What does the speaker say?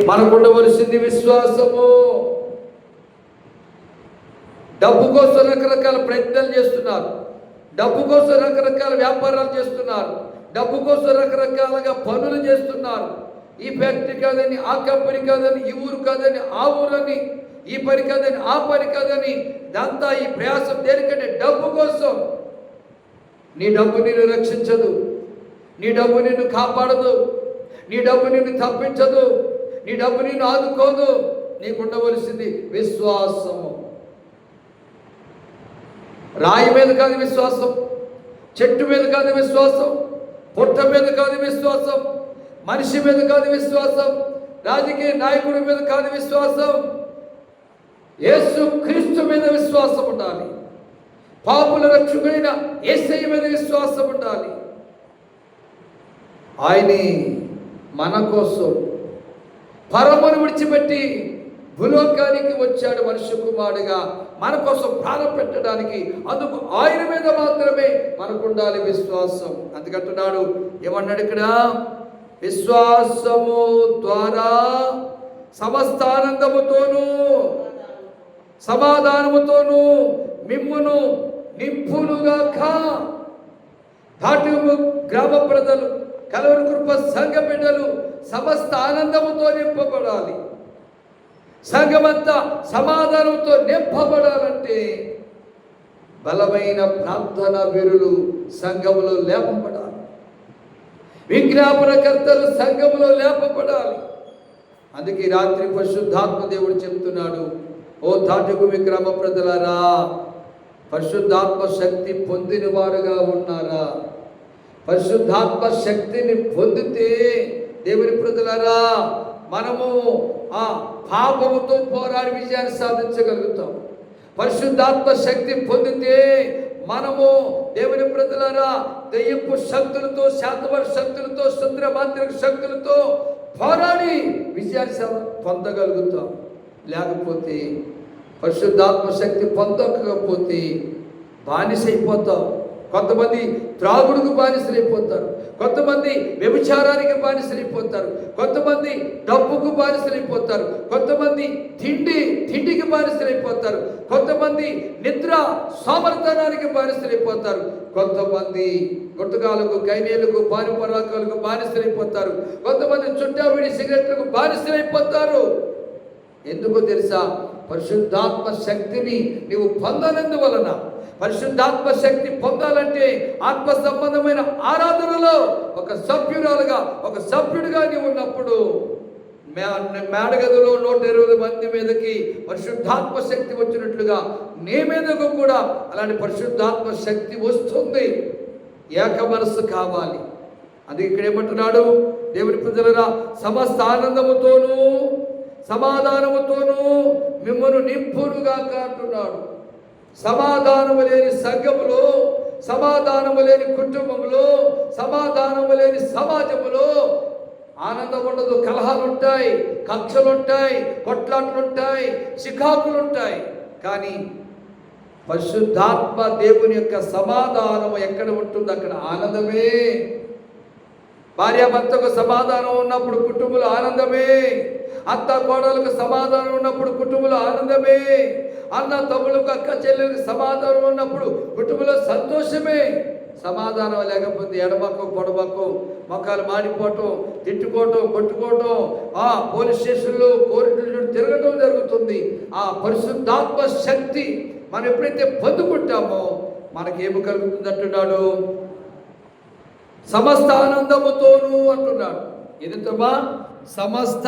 మనకు ఉండవలసింది విశ్వాసము. డబ్బు కోసం రకరకాల ప్రయత్నాలు చేస్తున్నారు, డబ్బు కోసం రకరకాల వ్యాపారాలు చేస్తున్నారు, డబ్బు కోసం రకరకాలుగా పనులు చేస్తున్నారు. ఈ ఫ్యాక్టరీ కాదని, ఆ కంపెనీ కాదని, ఈ ఊరు కాదని, ఆ ఊరని, ఈ పని కాదని, ఆ పని కాదని, ఇదంతా ఈ ప్రయాసం దేనికంటే డబ్బు కోసం. నీ డబ్బు నిన్ను రక్షించదు, నీ డబ్బు నిన్ను కాపాడదు, నీ డబ్బు నిన్ను తప్పించదు, నీ డబ్బు నిన్ను ఆదుకోదు. నీకు ఉండవలసింది విశ్వాసము. రాయి మీద కాదు విశ్వాసం, చెట్టు మీద కాదు విశ్వాసం, పుట్ట మీద కాదు విశ్వాసం, మనిషి మీద కాదు విశ్వాసం, రాజకీయ నాయకుడి మీద కాదు విశ్వాసం. యేసు క్రీస్తు మీద విశ్వాసం ఉండాలి. పాపుల రక్షకుడైన యేసయ్య మీద విశ్వాసం ఉండాలి. ఆయనే మన కోసం పరమును విడిచిపెట్టి భూలోకానికి వచ్చాడు మనుష్య కుమారుడిగా మన కోసం ప్రాణం పెట్టడానికి. అందుకు ఆయన మీద మాత్రమే మనకు ఉండాలి విశ్వాసం. అందుకంటున్నాడు, ఏమన్నాడు ఇక్కడ? విశ్వాసము ద్వారా సమస్త ఆనందముతోనూ సమాధానముతోనూ మిమ్మును నింపునుగాక. ధాటిము గ్రామ ప్రజలు, కలవరి కృప సంఘ బిడ్డలు సమస్త ఆనందముతో నింపబడాలి. సంఘమంతా సమాధానంతో నింపబడాలంటే బలమైన ప్రార్థన వీరులు సంఘములో లేపబడాలి, విజ్ఞాపనకర్తలు సంఘములో లేపబడాలి. అందుకే రాత్రి పరిశుద్ధాత్మ దేవుడు చెప్తున్నాడు, ఓ ధాటికు గ్రామ ప్రజలారా, పరిశుద్ధాత్మ శక్తి పొందిన వారుగా ఉన్నారా? పరిశుద్ధాత్మ శక్తిని పొందితే దేవుని ప్రజలారా, మనము ఆ పాపముతో పోరాడి విజయాన్ని సాధించగలుగుతాం. పరిశుద్ధాత్మ శక్తి పొందితే మనము దేవుని ప్రజలారా దెయ్యపు శక్తులతో, శాతవర శక్తులతో, శుద్ర మాంత్రిక శక్తులతో పోరాడి విజయాన్ని పొందగలుగుతాం. లేకపోతే పరిశుద్ధాత్మ శక్తి పొందకపోతే బానిసైపోతాం. కొంతమంది త్రాగుడుకు బానిసలైపోతారు, కొంతమంది వ్యభిచారానికి బానిసలైపోతారు, కొంతమంది డబ్బుకు బానిసలైపోతారు, కొంతమంది తిండికి బానిసలైపోతారు, కొంతమంది నిద్ర సోమరితనానికి బానిసలైపోతారు, కొంతమంది గుట్టకాలకు, కైనేలకు, పానిపరాకాలకు బానిసలైపోతారు, కొంతమంది చుట్టావిడి సిగరెట్లకు బానిసలైపోతారు. ఎందుకో తెలుసా? పరిశుద్ధాత్మ శక్తిని నీవు పొందనందువలన. పరిశుద్ధాత్మ శక్తి పొందాలంటే ఆత్మ సంబంధమైన ఆరాధనలో ఒక సభ్యురాలుగా, ఒక సభ్యుడిగా నీవు ఉన్నప్పుడు మేడగదిలో 120 మంది మీదకి పరిశుద్ధాత్మ శక్తి వచ్చినట్లుగా నీ మీదకు కూడా అలాంటి పరిశుద్ధాత్మ శక్తి వస్తుంది. ఏక మనస్సు కావాలి. అది ఇక్కడ ఏమంటున్నాడు? దేవుని ప్రజలారా, సమస్త ఆనందముతోనూ సమాధానముతోనూ మిమ్మల్ని నింపునుగాక అంటున్నాడు. సమాధానము లేని సంఘములో, సమాధానము లేని కుటుంబంలో, సమాధానము లేని సమాజములో ఆనందం ఉండదు. కలహాలుంటాయి, కక్షలుంటాయి, కొట్లాట్లుంటాయి, చికాకులుంటాయి. కానీ పరిశుద్ధాత్మ దేవుని యొక్క సమాధానం ఎక్కడ ఉంటుందో అక్కడ ఆనందమే. భార్యాభర్తకు సమాధానం ఉన్నప్పుడు కుటుంబంలో ఆనందమే. అత్త కోడలకు సమాధానం ఉన్నప్పుడు కుటుంబంలో ఆనందమే. అన్న తమ్ములకు, అక్క చెల్లెలకు సమాధానం ఉన్నప్పుడు కుటుంబంలో సంతోషమే. సమాధానం లేకపోతే ఎడమక్కో పొడమక్కో మొక్కలు మాడిపోవటం, తిట్టుకోవటం, కొట్టుకోవటం, పోలీస్ స్టేషన్లో కోర్టులు తిరగటం జరుగుతుంది. ఆ పరిశుద్ధాత్మ శక్తి మనం ఎప్పుడైతే పొందుకుంటామో మనకేమి కలుగుతుంది అంటున్నాడు? సమస్త ఆనందముతోనూ అంటున్నాడు. ఎదుటమా సమస్త